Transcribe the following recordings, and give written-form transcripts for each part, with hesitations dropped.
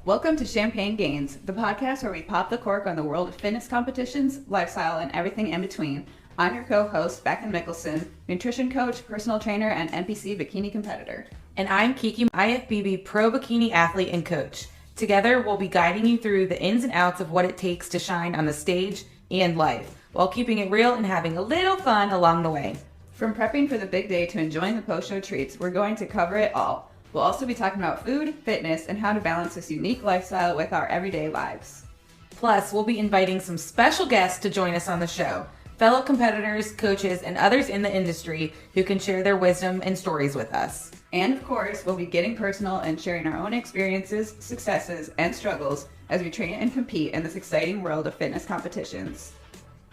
Welcome to Champagne Gainz, the podcast where we pop the cork on the world of fitness competitions, lifestyle, and everything in between. I'm your co-host, Beckyn Mickelson, nutrition coach, personal trainer, and NPC bikini competitor. And I'm Kiki, IFBB pro bikini athlete and coach. Together, we'll be guiding you through the ins and outs of what it takes to shine on the stage and life, while keeping it real and having a little fun along the way. From prepping for the big day to enjoying the post-show treats, we're going to cover it all. We'll also be talking about food, fitness, and how to balance this unique lifestyle with our everyday lives. Plus, we'll be inviting some special guests to join us on the show, fellow competitors, coaches, and others in the industry who can share their wisdom and stories with us. And of course, we'll be getting personal and sharing our own experiences, successes, and struggles as we train and compete in this exciting world of fitness competitions.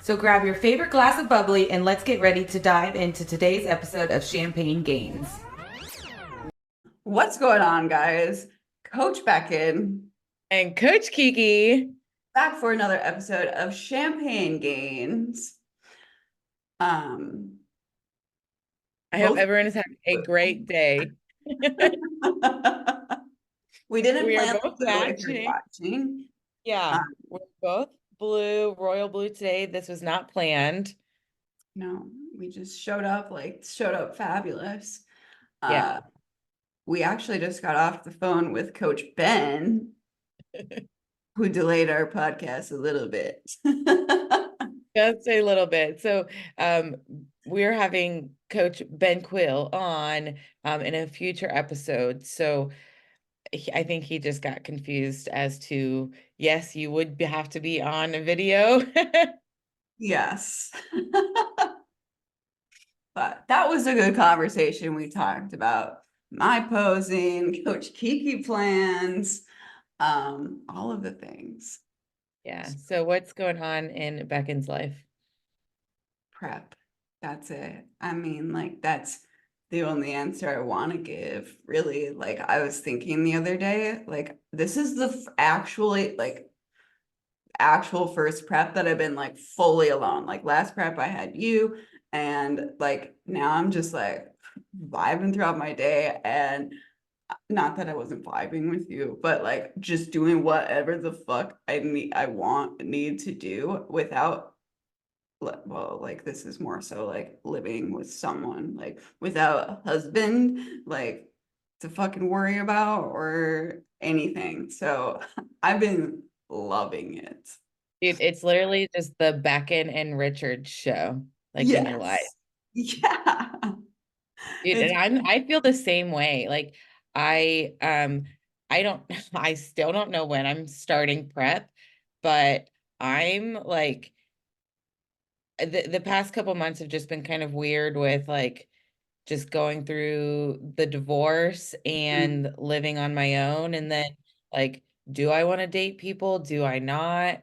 So grab your favorite glass of bubbly and let's get ready to dive into today's episode of Champagne Gainz. What's going on, guys? Coach Beckyn and Coach Kiki back for another episode of Champagne Gainz. I hope everyone is having a great day. We didn't we plan are both watching. Yeah, we're both blue, royal blue today. This was not planned. No, we just showed up fabulous. Yeah. We actually just got off the phone with Coach Ben, who delayed our podcast a little bit. Just a little bit. So we're having Coach Ben Quill on in a future episode. So I think he just got confused as to, yes, you would have to be on a video. Yes. But that was a good conversation. We talked about my posing, Coach Kiki plans, all of the things. Yeah. So what's going on in Beckyn's life? Prep. That's it. I mean, like, that's the only answer I want to give, really. Like, I was thinking the other day, like, this is the actual first prep that I've been like fully alone. Like, last prep I had you, and like now I'm just like vibing throughout my day, and not that I wasn't vibing with you, but like just doing whatever the fuck I need to do without, well, like, this is more so like living with someone, like without a husband, like, to fucking worry about or anything. So I've been loving it. Dude, it's literally just the Beckyn and Richard show, like in your life. Yeah. Dude, and I feel the same way. Like I I still don't know when I'm starting prep, but I'm like the past couple months have just been kind of weird with like just going through the divorce and living on my own. And then like, do I want to date people? Do I not?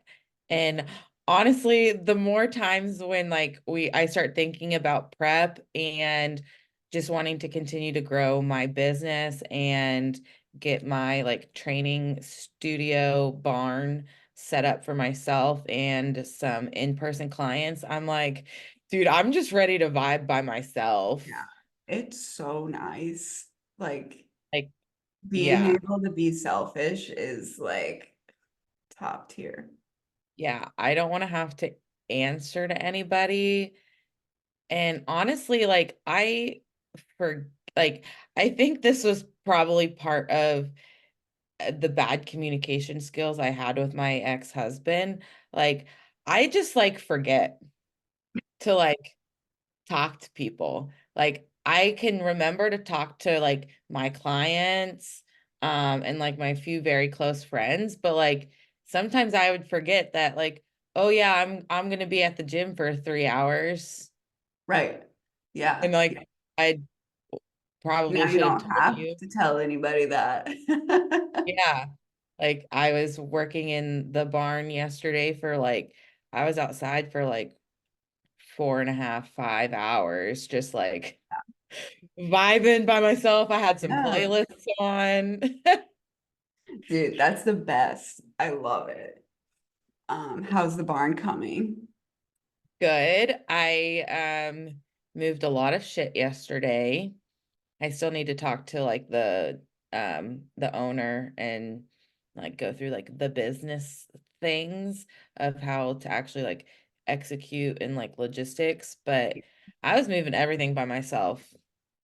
And honestly, the more times when like I start thinking about prep and just wanting to continue to grow my business and get my like training studio barn set up for myself and some in-person clients, I'm like, dude, I'm just ready to vibe by myself. Yeah, it's so nice. Like being Yeah. able to be selfish is like top tier. Yeah. I don't want to have to answer to anybody. And honestly, like I think this was probably part of the bad communication skills I had with my ex-husband. Like I just like forget to like talk to people. Like I can remember to talk to like my clients and like my few very close friends, but like sometimes I would forget that like, oh yeah, I'm going to be at the gym for 3 hours. Right. Yeah. And like I Now probably you should have don't told have you. to tell anybody that. Yeah. Like I was working in the barn yesterday for like I was outside for like 4.5, 5 hours, just like vibing by myself. I had some Yeah. playlists on. Dude, that's the best. I love it. How's the barn coming? Good. I moved a lot of shit yesterday. I still need to talk to like the owner and like go through like the business things of how to actually like execute and like logistics, but I was moving everything by myself.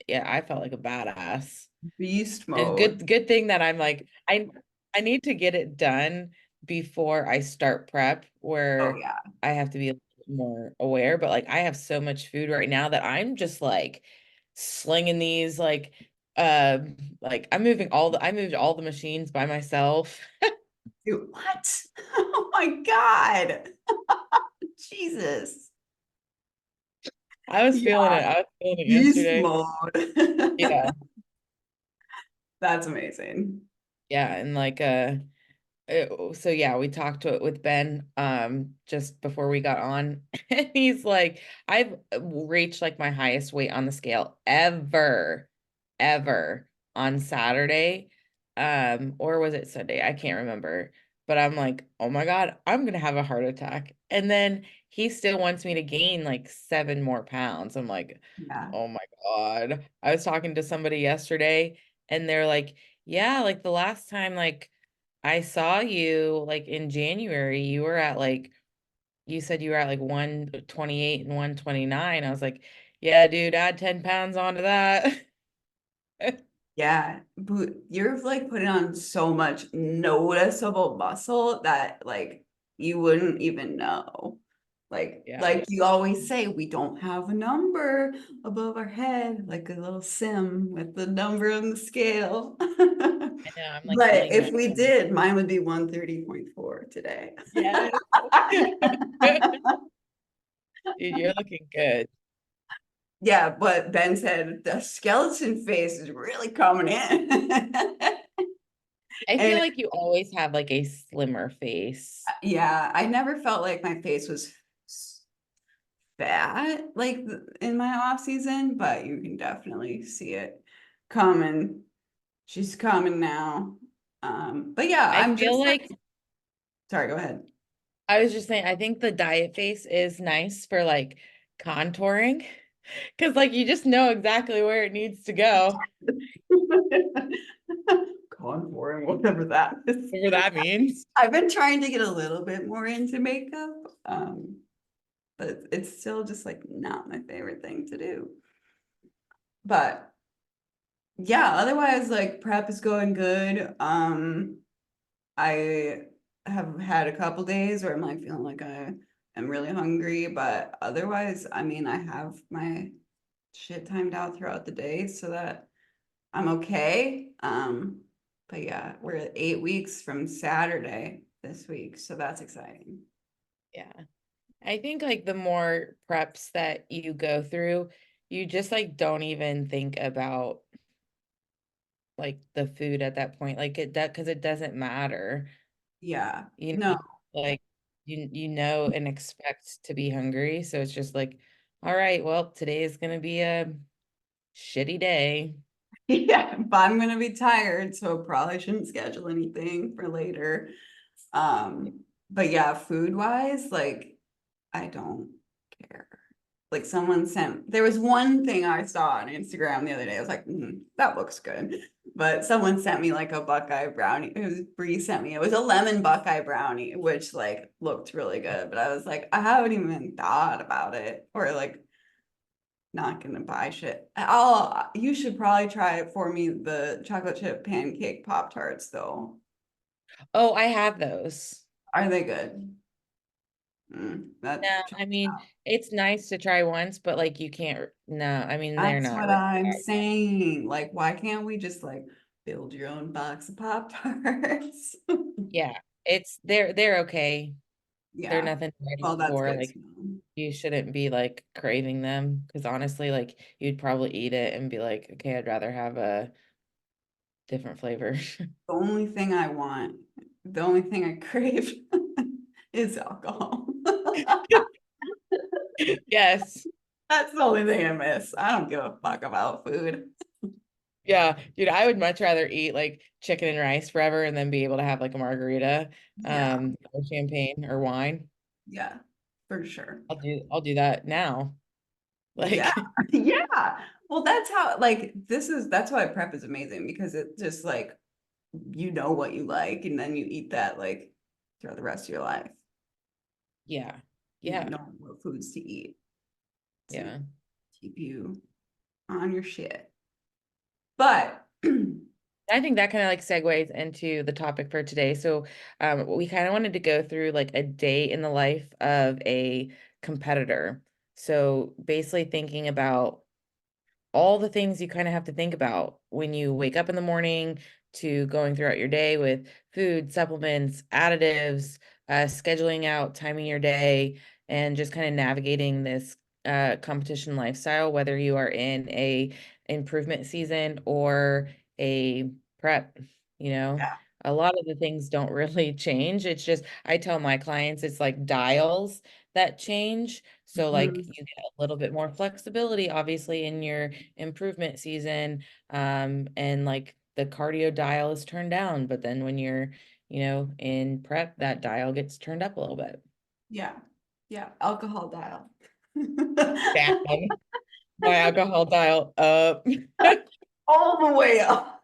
Yeah, I felt like a badass. Beast And mode. good thing that I'm like I need to get it done before I start prep Oh where yeah. I have to be a little more aware, but like I have so much food right now that I'm just like slinging these like I moved all the machines by myself. Dude, what? Oh my God. Jesus. Yeah, I was feeling it beast yesterday. mode. Yeah. That's amazing. Yeah, and like so yeah, we talked to it with Ben just before we got on. And he's like, I've reached like my highest weight on the scale ever on Saturday. Or was it Sunday? I can't remember. But I'm like, oh my God, I'm gonna have a heart attack. And then he still wants me to gain like 7 more pounds. I'm like, Yeah. oh my God. I was talking to somebody yesterday and they're like, yeah, like the last time like I saw you like in January, you were at like, you said you were at like 128 and 129. I was like, yeah, dude, add 10 pounds onto that. Yeah. But you're like putting on so much noticeable muscle that like you wouldn't even know. Yeah, Like you always say, we don't have a number above our head, like a little sim with the number on the scale. I know. I'm like But eating if my we own. did, mine would be 130.4 today. Yes. Dude, you're looking good. Yeah, but Ben said the skeleton face is really coming in. I feel And like you always have like a slimmer face. yeah, I never felt like my face was fat like in my off season, but you can definitely see it coming. She's coming now. But yeah, I I'm feel just like, like sorry, go ahead. I was just saying, I think the diet face is nice for like contouring because like you just know exactly where it needs to go. Contouring, whatever that is. Whatever that means. I've been trying to get a little bit more into makeup, but it's still just like not my favorite thing to do. But yeah, otherwise like prep is going good. I have had a couple days where I'm like feeling like I am really hungry, but otherwise, I mean, I have my shit timed out throughout the day so that I'm okay. But yeah, we're at 8 weeks from Saturday this week, so that's exciting. Yeah. I think like the more preps that you go through, you just like don't even think about like the food at that point. Like it that because it doesn't matter. Yeah. You No. know, like you know and expect to be hungry. So it's just like, all right, well, today is gonna be a shitty day. Yeah, but I'm gonna be tired, so probably shouldn't schedule anything for later. But yeah, food wise, like I don't care. Like someone sent, there was one thing I saw on Instagram the other day. I was like, that looks good. But someone sent me like a Buckeye brownie. It was Bree sent me. It was a lemon Buckeye brownie, which like looked really good. But I was like, I haven't even thought about it, or like not gonna buy shit. You should probably try it for me, the chocolate chip pancake Pop Tarts though. Oh, I have those. Are they good? That No, I mean, it's nice to try once, but like you can't, no, I mean, they're That's not what really I'm that good. saying. Like, why can't we just like build your own box of Pop Tarts? Yeah, they're okay. They're Yeah. nothing to write Well, home that's for. good Like to know. you shouldn't be like craving them because honestly, like you'd probably eat it and be like, okay, I'd rather have a different flavor. The only thing I want, the only thing I crave is alcohol. Yes. That's the only thing I miss. I don't give a fuck about food. Yeah, dude, I would much rather eat like chicken and rice forever and then be able to have like a margarita, Yeah. or champagne or wine. Yeah, for sure. I'll do that now. Yeah. Like, Yeah. Well, that's how like that's why prep is amazing because it just like you know what you like, and then you eat that like throughout the rest of your life. Yeah. You Yeah. know what foods to eat to Yeah. keep you on your shit. But I think that kind of like segues into the topic for today. So, we kind of wanted to go through like a day in the life of a competitor. So, basically, thinking about all the things you kind of have to think about when you wake up in the morning to going throughout your day with food, supplements, additives, scheduling out, timing your day, and just kind of navigating this competition lifestyle, whether you are in a improvement season or a prep, you know. yeah. A lot of the things don't really change. It's just, I tell my clients it's like dials that change. So like Mhm. you get a little bit more flexibility, obviously, in your improvement season. And like the cardio dial is turned down, but then when you're, in prep, that dial gets turned up a little bit. Yeah. Yeah. Alcohol dial. Down. My alcohol dial up. All the way up.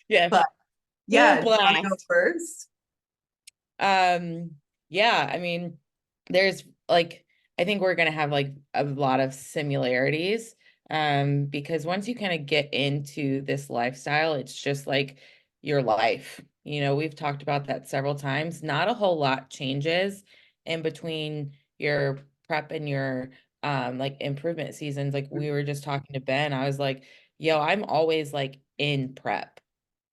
Yes, But full yeah, do you want to go blast. first? Um, yeah, I mean, there's like, I think we're gonna have like a lot of similarities. Because once you kind of get into this lifestyle, it's just like your life. We've talked about that several times. Not a whole lot changes in between your prep and your like improvement seasons. Like we were just talking to Ben, I was like, yo, I'm always like in prep.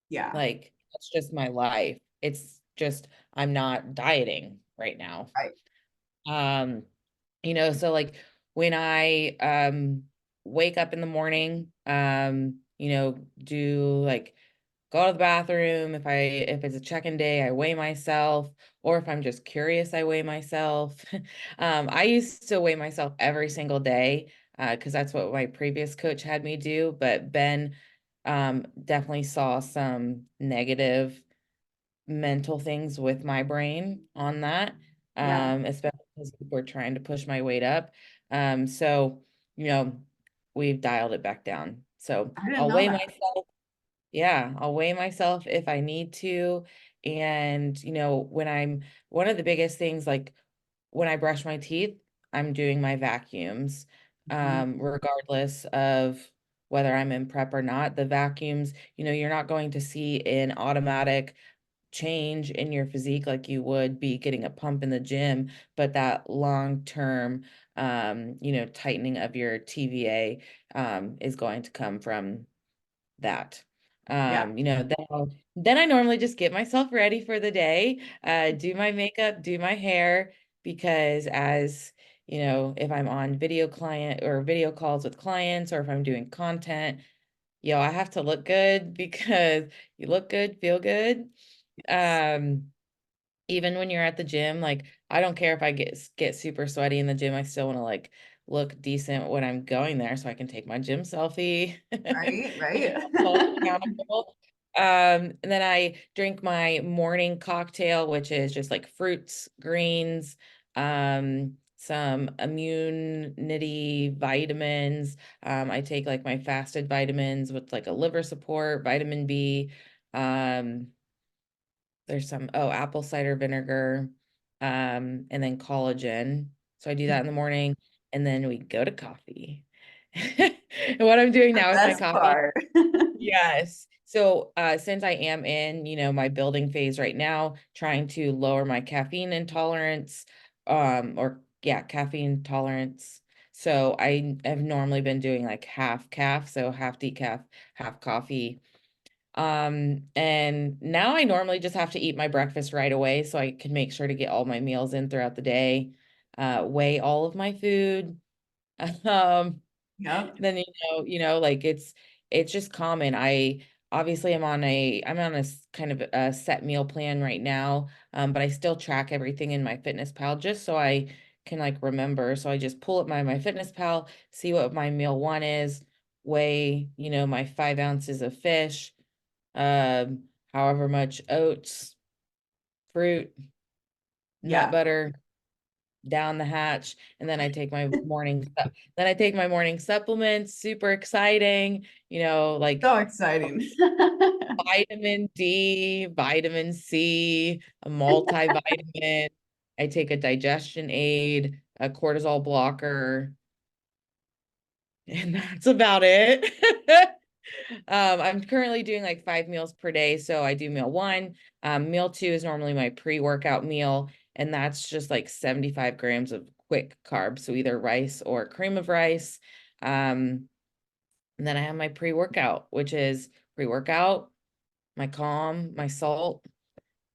Yeah. Like, that's just my life. It's just, I'm not dieting right now. Right. Um, so like when I wake up in the morning, do like go to the bathroom. If it's a check-in day, I weigh myself, or if I'm just curious, I weigh myself. I used to weigh myself every single day, because that's what my previous coach had me do, but Ben definitely saw some negative mental things with my brain on that, Yeah. especially because we're trying to push my weight up. So, you know, we've dialed it back down. So I didn't I'll know weigh that. myself. Yeah, I'll weigh myself if I need to. And, one of the biggest things, like when I brush my teeth, I'm doing my vacuums, Mhm. regardless of whether I'm in prep or not. The vacuums, you're not going to see an automatic change in your physique like you would be getting a pump in the gym, but that long term, tightening of your TVA, is going to come from that. Yeah. Then I normally just get myself ready for the day, do my makeup, do my hair, because as if I'm on video client or video calls with clients, or if I'm doing content, I have to look good because you look good, feel good. Yes. Um, Even when you're at the gym, like I don't care if I get super sweaty in the gym, I still want to like look decent when I'm going there so I can take my gym selfie. Right. Right. Hold accountable. And then I drink my morning cocktail, which is just like fruits, greens, some immunity vitamins. I take like my fasted vitamins with like a liver support, vitamin B. Um, there's some, apple cider vinegar, and then collagen. So I do that in the morning, and then we go to coffee. And what I'm doing The now with my best coffee, part. yes. So since I am in, my building phase right now, trying to lower my caffeine intolerance, or yeah, caffeine tolerance. So I have normally been doing like half calf, so half decaf, half coffee. And now I normally just have to eat my breakfast right away so I can make sure to get all my meals in throughout the day, weigh all of my food. Um, Yep. then like it's just common. I'm on a kind of a set meal plan right now, but I still track everything in my Fitness Pal just so I can like remember. So I just pull up my Fitness Pal, see what my meal one is, weigh, my 5 ounces of fish, however much oats, fruit, nut Yeah. butter. down the hatch, and then I take my morning supplements, super exciting, like So exciting. vitamin D, vitamin C, a multivitamin. I take a digestion aid, a cortisol blocker, and that's about it. I'm currently doing like 5 meals per day. So I do meal one. Meal two is normally my pre-workout meal, and that's just like 75 grams of quick carbs. So either rice or cream of rice. And then I have my pre-workout, which is pre-workout, my calm, my salt,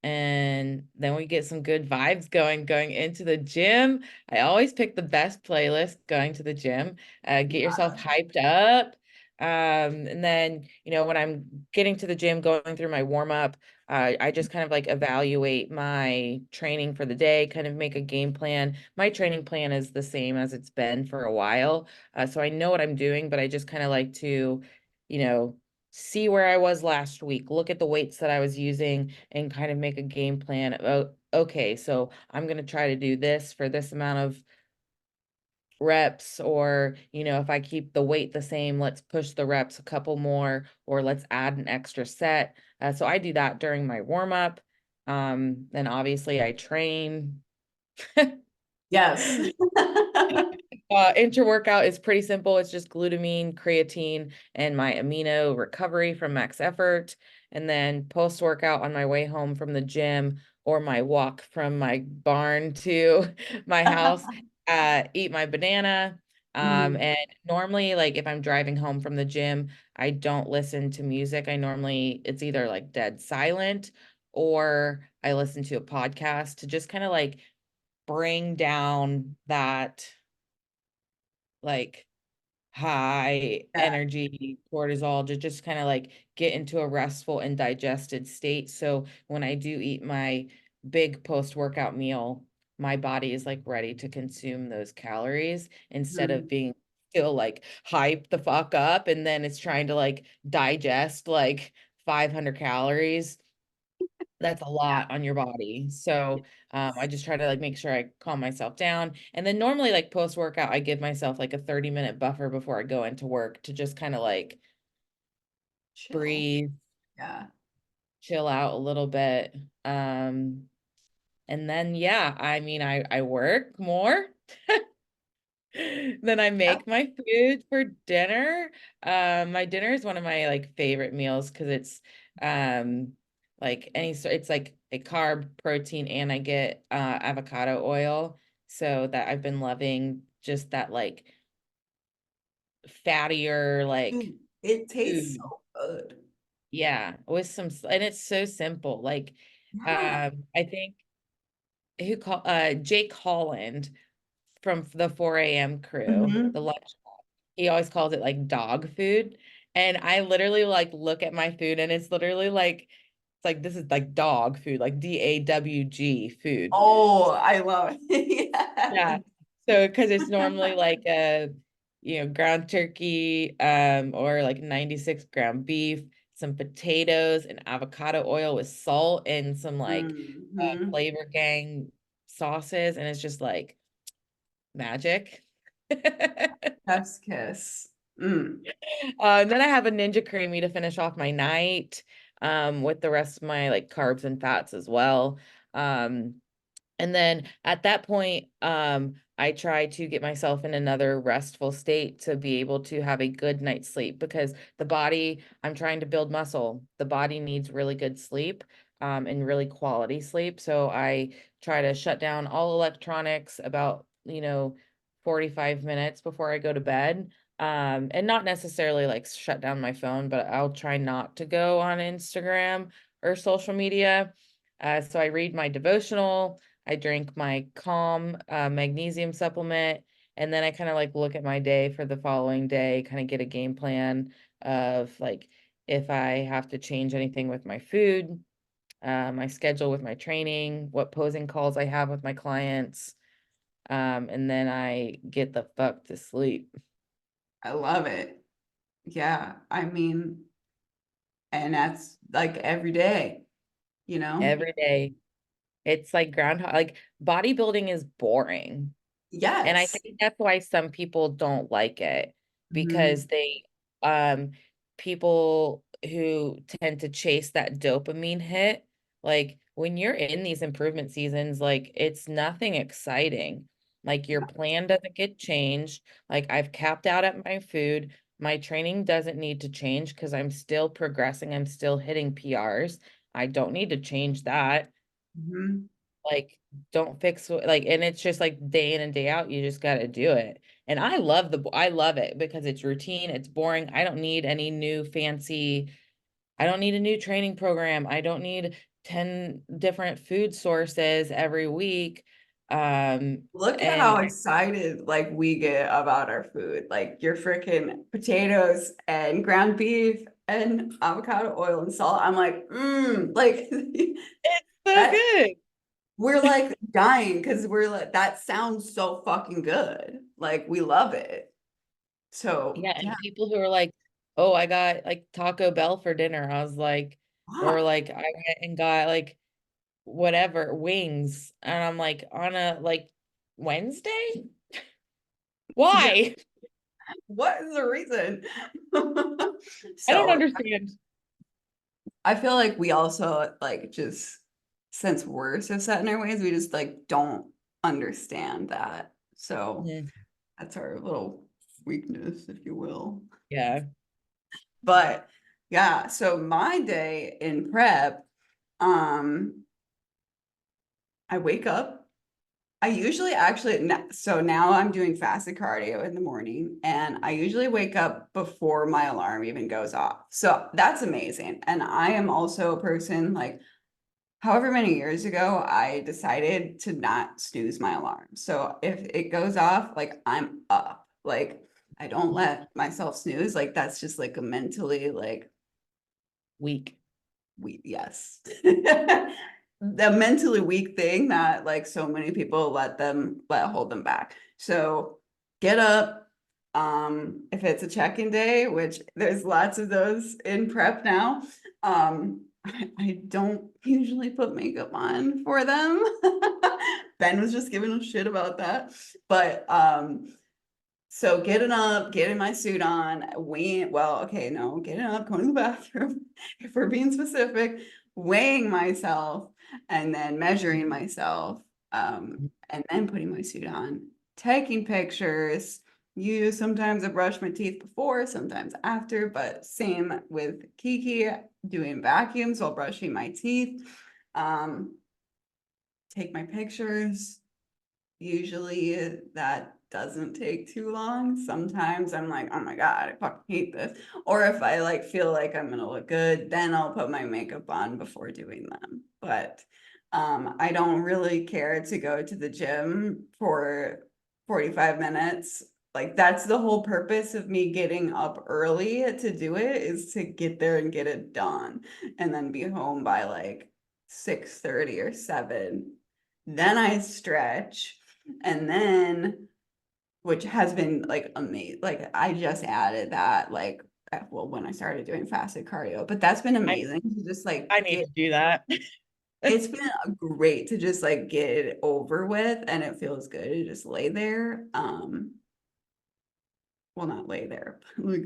and then we get some good vibes going into the gym. I always pick the best playlist going to the gym. Get yourself hyped up. And then, when I'm getting to the gym, going through my warm up, I just kind of like evaluate my training for the day, kind of make a game plan. My training plan is the same as it's been for a while. So I know what I'm doing, but I just kind of like to, you know, see where I was last week, look at the weights that I was using, and kind of make a game plan of, okay, so I'm going to try to do this for this amount of reps, or, if I keep the weight the same, let's push the reps a couple more, or let's add an extra set. So I do that during my warm up. Then obviously I train. Yes. Intra-workout is pretty simple. It's just glutamine, creatine, and my amino recovery from max effort. And then post-workout on my way home from the gym or my walk from my barn to my house, eat my banana. Mm, And normally, like if I'm driving home from the gym, I don't listen to music. It's either like dead silent or I listen to a podcast to just kind of like bring down that like high yeah. energy cortisol to just kind of like get into a restful and digested state. So when I do eat my big post-workout meal, my body is like ready to consume those calories instead of Mm, being still like hyped the fuck up, and then it's trying to like digest like 500 calories. That's a yeah. lot on your body. So I just try to like make sure I calm myself down. And then normally like post workout, I give myself like a 30-minute buffer before I go into work to just kind of like Chill. breathe, Yeah. chill out a little bit. Um, and then yeah, I mean I work more. Then I Yep. make my food for dinner. My dinner is one of my like favorite meals because it's um like it's like a carb, protein, and I get avocado oil. So that I've been loving just that like fattier like Ooh, it tastes food. so good. Yeah, with and it's so simple. Like Yeah. I think Jake Holland from the 4 a.m. crew, the Hmm. lunch. He always calls it like dog food. And I literally like look at my food and it's literally like, it's like, this is like dog food, like DAWG food. Oh, I love it. Yeah. Yes. So, because it's normally like a, ground turkey, or like 96 ground beef, some potatoes and avocado oil with salt and some like Hmm. flavor gang sauces. And it's just like magic. Chef's kiss. Mm. And then I have a Ninja Creamy to finish off my night, with the rest of my like carbs and fats as well. Um, and then at that point, I try to get myself in another restful state to be able to have a good night's sleep, because I'm trying to build muscle. The body needs really good sleep, and really quality sleep. So I try to shut down all electronics about, 45 minutes before I go to bed. And not necessarily like shut down my phone, but I'll try not to go on Instagram or social media. So I read my devotional. I drink my calm magnesium supplement, and then I kind of like look at my day for the following day, kind of get a game plan of like if I have to change anything with my food, my schedule with my training, what posing calls I have with my clients, and then I get the fuck to sleep I love it. Yeah. I mean, and that's like every day, you know? every day. It's like groundhog, like bodybuilding is boring. And I Yes. think that's why some people don't like it, because Mhm. um people who tend to chase that dopamine hit, like when you're in these improvement seasons, like it's nothing exciting. Like your Yeah. plan doesn't get changed. Like I've capped out at my food. My training doesn't need to change because I'm still progressing. I'm still hitting PRs. I don't need to change that. Mhm. Like don't fix like, and it's just like day in and day out, you just got to do it. And I love it because it's routine, it's boring. I don't need any new fancy, I don't need a new training program. I don't need 10 different food sources every week. Look at And how excited like we get about our food. Like your freaking potatoes and ground beef and avocado oil and salt. I'm like, like it's so that good. we're like dying because we're like that sounds so fucking good. Like we love it. So Yeah, yeah. and people who are like, "Oh, I got like Taco Bell for dinner." I was like, or Wow. like I went and got like whatever wings, and I'm like, on a like Wednesday? Yeah. Why? What is the reason? I don't So understand. I feel like we also like just since we're so set in our ways, we just like don't understand that. So Mhm. that's our little weakness, if you will. Yeah. But yeah, so my day in prep, um, I wake up. I usually actually, so now I'm doing fasted cardio in the morning, and I usually wake up before my alarm even goes off. So that's amazing. And I am also a person like, however many years ago, I decided to not snooze my alarm. So if it goes off, like I'm up. Like I don't let myself snooze. Like that's just like a mentally like Weak. weak, yes. The mentally weak thing that like so many people let hold them back. So get up. If it's a check-in day, which there's lots of those in prep now, I don't usually put makeup on for them. Ben was just giving a shit about that. But so getting up, getting my suit on, okay, no, getting up, going to the bathroom, if we're being specific, weighing myself, and then measuring myself, and then putting my suit on, taking pictures. Sometimes I brush my teeth before, sometimes after, but same with Kiki, doing vacuums while brushing my teeth. Um, take my pictures. Usually that doesn't take too long. Sometimes I'm like, oh my God, I fucking hate this. Or if I like feel like I'm gonna look good, then I'll put my makeup on before doing them. But I don't really care to go to the gym for 45 minutes. Like that's the whole purpose of me getting up early to do it is to get there and get it done and then be home by like 6:30 or 7. Then I stretch and then, which has been like amazing. Like I just added that like well when I started doing fasted cardio, but that's been I amazing to just like I need get to do that. it's been great to just like get it over with and it feels good to just lay there. Well not lay there, like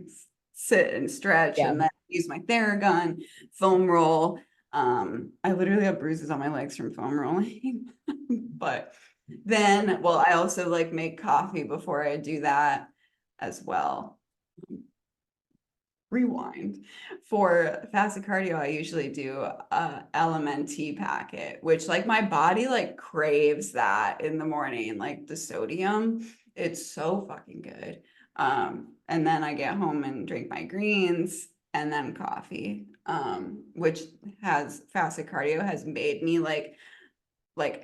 sit and stretch Yeah. and then use my Theragun, foam roll. I literally have bruises on my legs from foam rolling. But then, well, I also like make coffee before I do that as well. Rewind. For fasted cardio, I usually do a LMNT packet, which like my body like craves that in the morning, like the sodium. It's so fucking good. And then I get home and drink my greens and then coffee. Which has fasted cardio has made me like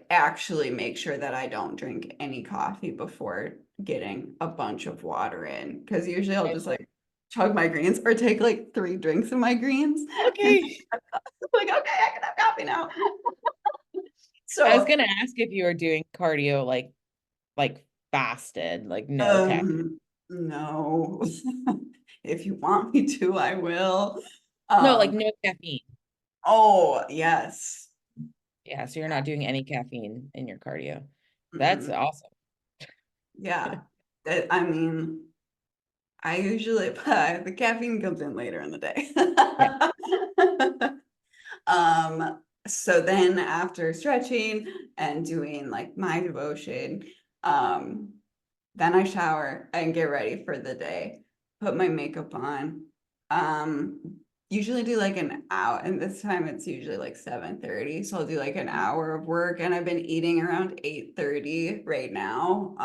actually make sure that I don't drink any coffee before getting a bunch of water in. Because usually I'll just like chug my greens or take like 3 drinks of my greens. And Okay. like, okay, I can have coffee now. I was So gonna ask if you were doing cardio like fasted, like no caffeine. no. If you want me to, I will. No, like Um, no caffeine. oh yes. Yeah, so you're not doing any caffeine in your cardio. That's Mm-mm. awesome. Yeah. I mean, I usually, the caffeine comes in later in the day. Yeah. So then after stretching and doing like my devotion, um, then I shower and get ready for the day, put my makeup on. Um, Usually do like an hour, and this time it's usually like 7:30. So I'll do like an hour of work, and I've been eating around 8:30 right now.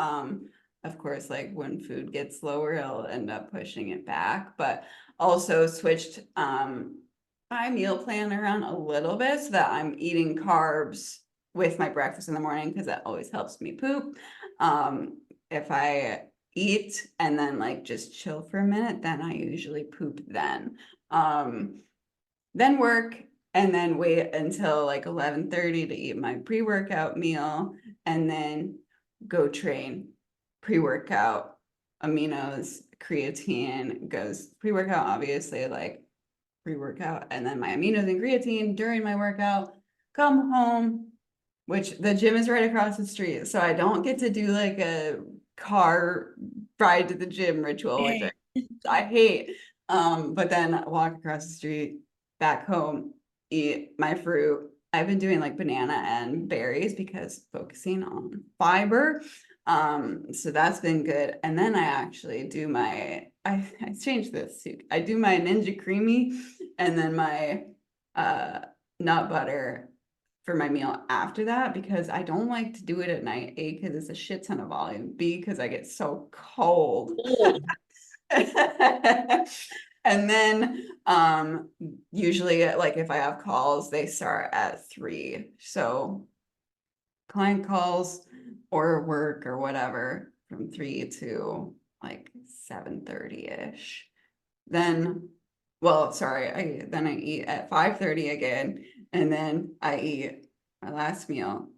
Of course, like when food gets lower, I'll end up pushing it back, but also switched my meal plan around a little bit so that I'm eating carbs with my breakfast in the morning because that always helps me poop. If I eat and then like just chill for a minute, then I usually poop then. Then work and then wait until like 11:30 to eat my pre-workout meal and then go train. Pre-workout, aminos, creatine goes pre-workout, obviously, like pre-workout, and then my aminos and creatine during my workout, come home, which the gym is right across the street. So I don't get to do like a car ride to the gym ritual, which I hate. But then walk across the street, back home, eat my fruit. I've been doing like banana and berries because focusing on fiber. So that's been good. And then I actually do I changed this too. I do my Ninja Creamy and then my nut butter for my meal after that because I don't like to do it at night. A, because it's a shit ton of volume. B, because I get so cold. Cold. And then usually like if I have calls, they start at 3. So client calls or work or whatever from 3 to like 7:30-ish. Then, well, sorry, then I eat at 5:30 again, and then I eat my last meal.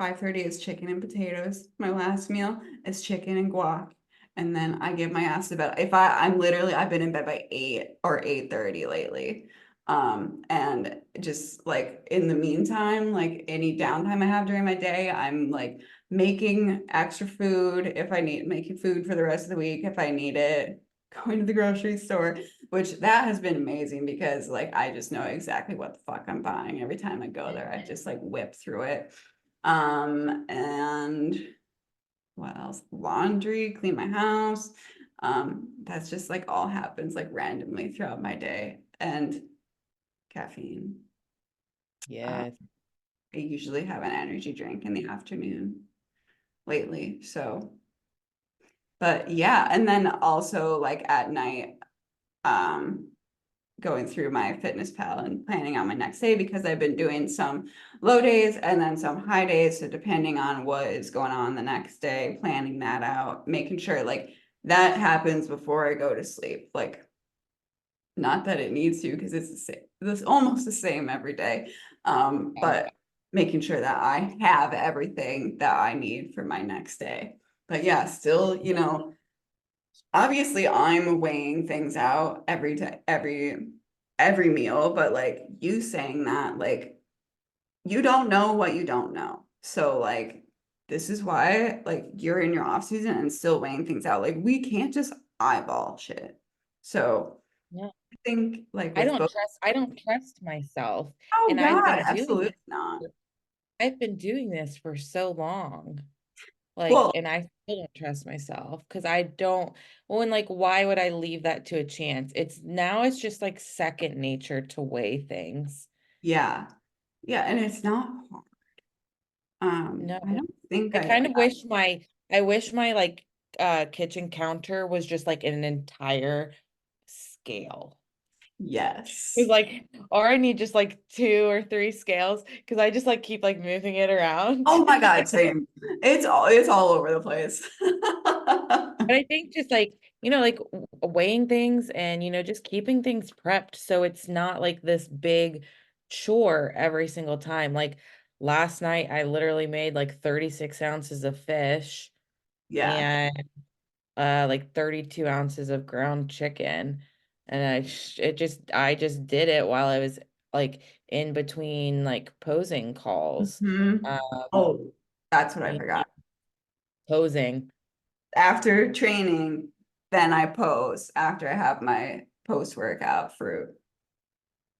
5:30 is chicken and potatoes. My last meal is chicken and guac. And then I give my ass to bed. I've been in bed by 8 or 8:30 lately. And just like in the meantime, like any downtime I have during my day, I'm like making extra food if I need making food for the rest of the week if I need it, going to the grocery store, which that has been amazing because like I just know exactly what the fuck I'm buying every time I go there. I just like whip through it. And what else? Laundry, clean my house. That's just like all happens like randomly throughout my day. And caffeine. Uh, Yes. I usually have an energy drink in the afternoon lately. So, but yeah, and then also like at night, um, going through my fitness pal and planning out my next day because I've been doing some low days and then some high days. So depending on what is going on the next day, planning that out, making sure like that happens before I go to sleep. Like not that it needs to because it's the same, it's almost the same every day. But making sure that I have everything that I need for my next day. But yeah, still, obviously I'm weighing things out every day, every meal, but like you saying that, like you don't know what you don't know. So like this is why like you're in your off season and still weighing things out. Like we can't just eyeball shit. So Yeah. I think like with both, I don't trust myself. oh And God, absolutely not. I've been doing this for so long. Like, Well, and I still don't trust myself because I don't, well, and like, why would I leave that to a chance? It's just like second nature to weigh things. yeah. Yeah, and it's not hard. No, I don't think I I've kind of wish I wish my like kitchen counter was just like an entire scale. It's yes. like, or I need just like 2 or 3 scales because I just like keep like moving it around. Oh my God, same. It's all over the place. But I think just like, like weighing things and, just keeping things prepped so it's not like this big chore every single time. Like last night, I literally made like 36 ounces of fish Yeah. and like 32 ounces of ground chicken. And I just did it while I was like in between like posing calls. Mhm. Oh, that's what I You know, forgot. posing. After training, then I pose after I have my post-workout fruit.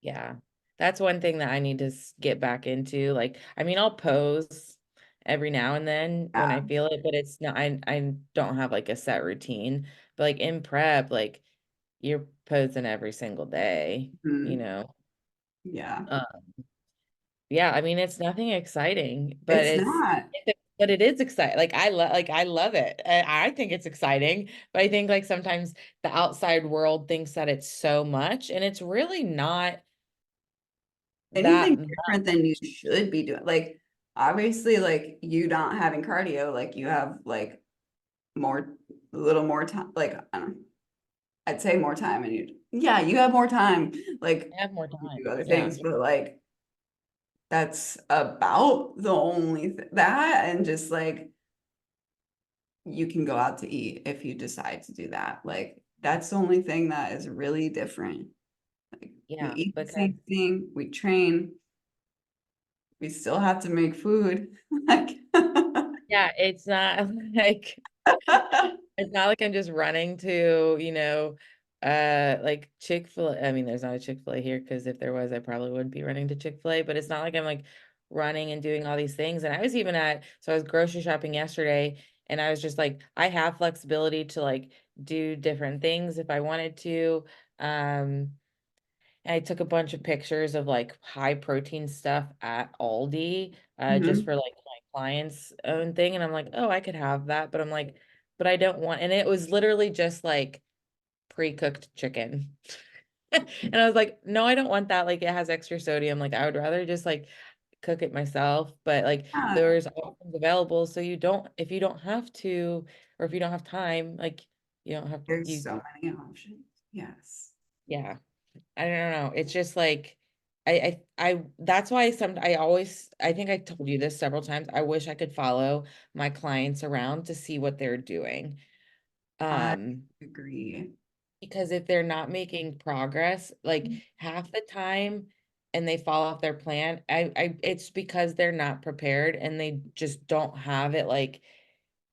Yeah. That's one thing that I need to get back into. Like, I mean, I'll pose every now and then when I Yeah. feel it, but it's not, I don't have like a set routine. But like in prep, like you're posing every single day, you Mhm. know? Yeah. Uh, yeah, I mean, it's nothing exciting, but It's not but it is exciting. Like I love it. I think it's exciting, but I think like sometimes the outside world thinks that it's so much, and it's really not that anything much. different than you should be doing. Like, obviously, like you not having cardio, like you have like more, a little more time. Like, I don't know, I'd say more time, and yeah, you have more time. Like, I have more to time. do other Yeah. things, but like, that's about the only that, and just like you can go out to eat if you decide to do that. Like, that's the only thing that is really different. Like, we Yeah, eat the because same thing, we train, we still have to make food. Like, yeah, it's not like it's not like I'm just running to, like Chick-fil-A. I mean, there's not a Chick-fil-A here because if there was, I probably wouldn't be running to Chick-fil-A, but it's not like I'm like running and doing all these things. And I was even so I was grocery shopping yesterday and I was just like, I have flexibility to like do different things if I wanted to. Um, and I took a bunch of pictures of like high protein stuff at Aldi, just mhm. for like my clients' own thing. And I'm like, oh, I could have that. But I'm like, but I don't want, and it was literally just like pre-cooked chicken. And I was like, no, I don't want that. Like it has extra sodium. Like I would rather just like cook it myself. But like Yeah, there's options available. So you don't, if you don't have to, or if you don't have time, like you don't have, there's you, so many options. Yes. yeah. I don't know. It's just like that's why I always I think I told you this several times. I wish I could follow my clients around to see what they're doing. I Um, agree. because if they're not making progress, like half the time and they fall off their plan, I it's because they're not prepared and they just don't have it like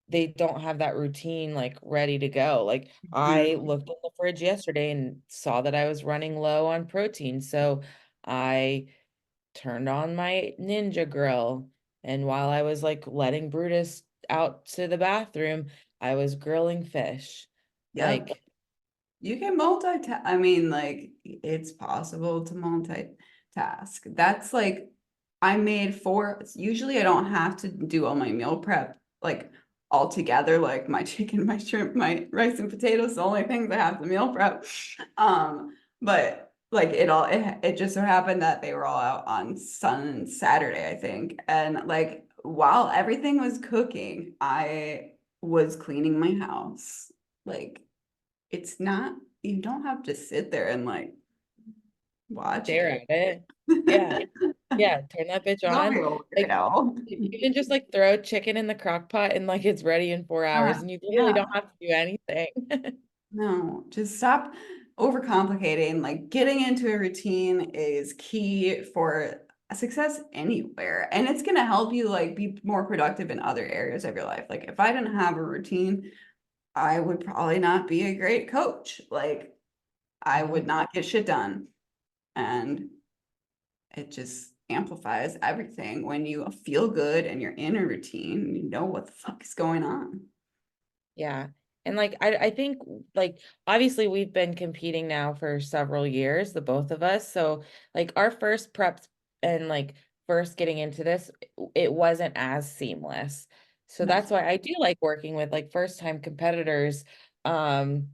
they don't have that routine like ready to go. Like I Mhm. looked in the fridge yesterday and saw that I was running low on protein. So I turned on my Ninja grill. And while I was like letting Brutus out to the bathroom, I was grilling fish. Yep. Like, You can multitask. I mean, like, it's possible to multitask. That's like, I made four. Usually, I don't have to do all my meal prep like all together, like my chicken, my shrimp, my rice and potatoes, the only things I have to meal prep. But like it just so happened that they were all out on Saturday, I think. And like while everything was cooking, I was cleaning my house. Like, it's not, you don't have to sit there and like watch stare it. at it. Yeah. Yeah. Turn that bitch Don't be on. a Like, weirdo. you can just like throw chicken in the crock pot and like it's ready in 4 hours and you literally Yeah, don't have to do anything. no, just stop overcomplicating. Like, getting into a routine is key for success anywhere. And it's gonna help you like be more productive in other areas of your life. Like, if I didn't have a routine, I would probably not be a great coach. Like, I would Mhm. not get shit done. And it just amplifies everything when you feel good and you're in a routine, you know what the fuck is going on. Yeah. And like I think like obviously we've been competing now for several years, the both of us. So like our first preps and like first getting into this, it wasn't as seamless. So No, that's why I do like working with like first time competitors. Um,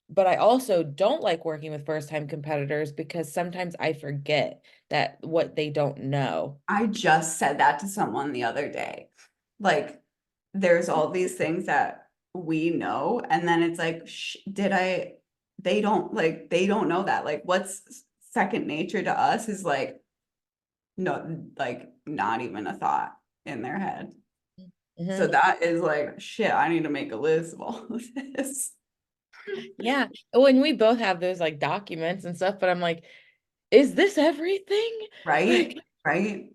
but I also don't like working with first time competitors because sometimes I forget that what they don't know. I just said that to someone the other day. Like, there's all these things that we know, and then it's like, did I? They don't know that. Like, what's second nature to us is like, no, like, not even a thought in their head. So Mhm. that is like, shit, I need to make a list of all of this. Yeah. When we both have those like documents and stuff, but I'm like, is this everything? Right? Like, Right?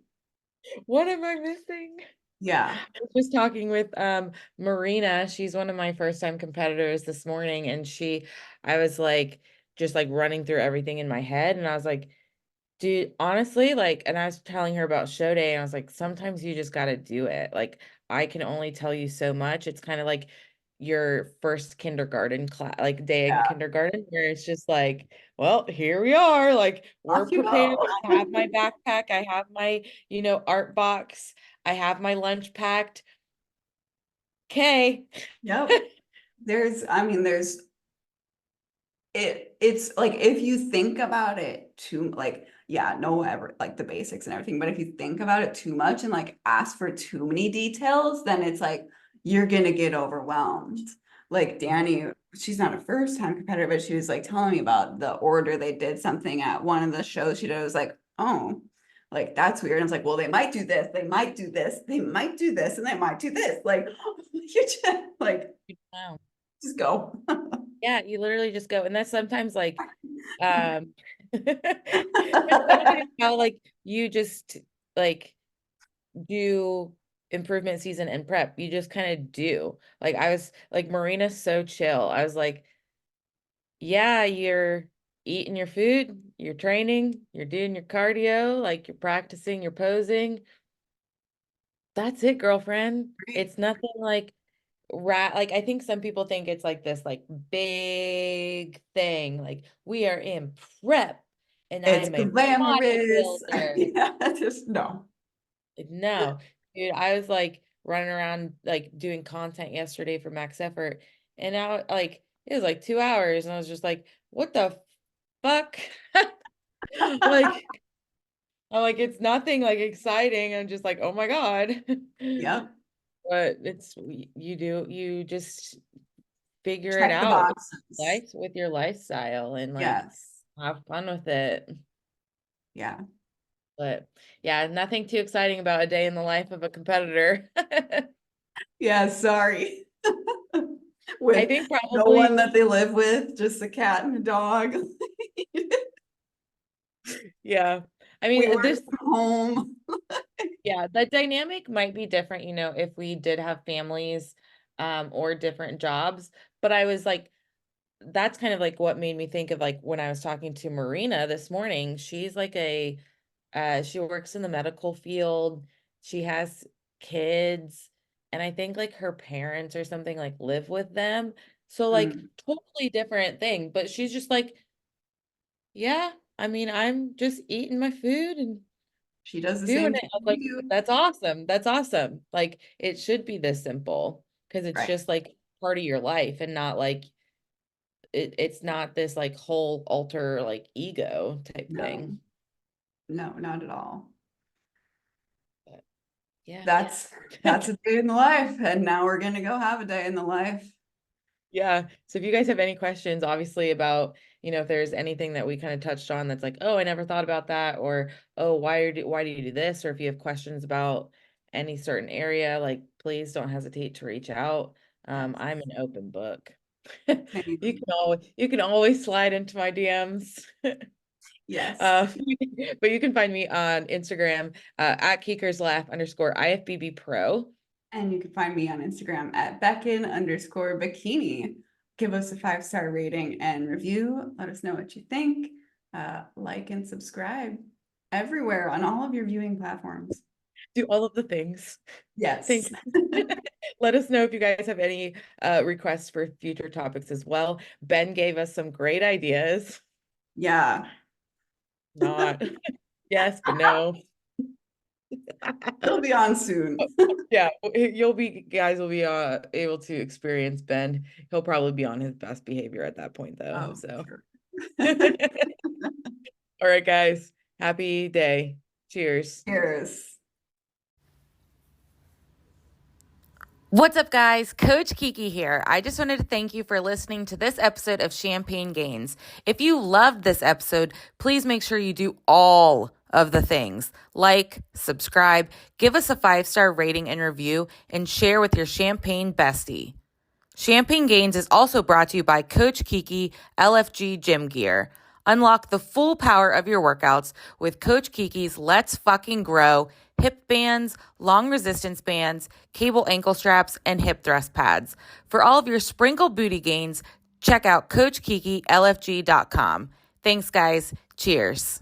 what am I missing? Yeah. I was just talking with Marina. She's one of my first time competitors this morning, and I was like just like running through everything in my head, and I was like, dude, honestly, like, and I was telling her about show day, and I was like, sometimes you just got to do it. Like, I can only tell you so much. It's kind of like your first kindergarten class, like day in Yeah. kindergarten, where it's just like, well, here we are. Like, we're Off you prepared. go. I have my backpack. I have my, art box. I have my lunch packed. Okay. Yep. I mean, it's like if you think about it too, like, yeah, no, ever like the basics and everything, but if you think about it too much and like ask for too many details, then it's like you're gonna get overwhelmed. Like Danny, she's not a first time competitor, but she was like telling me about the order they did something at one of the shows she did. I was like, oh, like that's weird. And I was like, well, they might do this, they might do this, they might do this, and they might do this. Like you just like Wow. just go. Yeah, you literally just go. And that's sometimes like, that's sometimes how like you just like do improvement season and prep. You just kind of do. Like I was like Marina's so chill. I was like, yeah, you're eating your food, you're training, you're doing your cardio, like you're practicing, you're posing. That's it, girlfriend. It's nothing like like I think some people think it's like this like big thing. Like we are in prep and It's I'm a glamorous. bodybuilder. Yeah, just no. Like, no, dude, I was like running around like doing content yesterday for Max Effort, and now like it was like 2 hours, and I was just like, what the fuck? Like, I'm like, it's nothing like exciting. I'm just like, oh my God. Yep. But you just figure it Check the out with boxes. life, with your lifestyle, and like Yes. have fun with it. Yeah. But yeah, nothing too exciting about a day in the life of a competitor. Yeah, sorry. I With think no probably, one that they live with, just a cat and a dog. yeah. I We mean, work from home. yeah, the dynamic might be different, if we did have families, or different jobs. But I was like, that's kind of like what made me think of like when I was talking to Marina this morning. She's like she works in the medical field. She has kids, and I think like her parents or something like live with them. So like Mm, totally different thing. But she's just like, yeah, I mean, I'm just eating my food and she does the doing same it. thing I was we like, do. that's awesome. That's awesome. Like it should be this simple because it's Right. just like part of your life and not like it's not this like whole alter like ego type No, thing. no, not at all. But yeah. That's a day in the life. And now we're gonna go have a day in the life. Yeah. So if you guys have any questions, obviously about, if there's anything that we kind of touched on that's like, oh, I never thought about that, or oh, why do you do this? Or if you have questions about any certain area, like please don't hesitate to reach out. Yes. I'm an open book. Same. You can always slide into my DMs. Yes. Uh, but you can find me on Instagram at Keekers IFBB Pro. And you can find me on Instagram at Beckyn_Bikini. Give us a 5-star rating and review. Let us know what you think. Like and subscribe everywhere on all of your viewing platforms. Do all of the things. Yes. Thank you. Let us know if you guys have any requests for future topics as well. Ben gave us some great ideas. Yeah. Not yes, but no. It'll be on soon. Yeah, guys will be able to experience Ben. He'll probably be on his best behavior at that point though. Oh, So sure. all right, guys. Happy day. Cheers. Cheers. What's up, guys? Coach Kiki here. I just wanted to thank you for listening to this episode of Champagne Gains. If you loved this episode, please make sure you do all of the things like, subscribe, give us a 5-star rating and review, and share with your champagne bestie. Champagne Gains is also brought to you by Coach Kiki LFG Gym Gear. Unlock the full power of your workouts with Coach Kiki's Let's Fucking Grow hip bands, long resistance bands, cable ankle straps, and hip thrust pads. For all of your sprinkle booty gains, check out CoachKikiLFG.com. Thanks, guys. Cheers.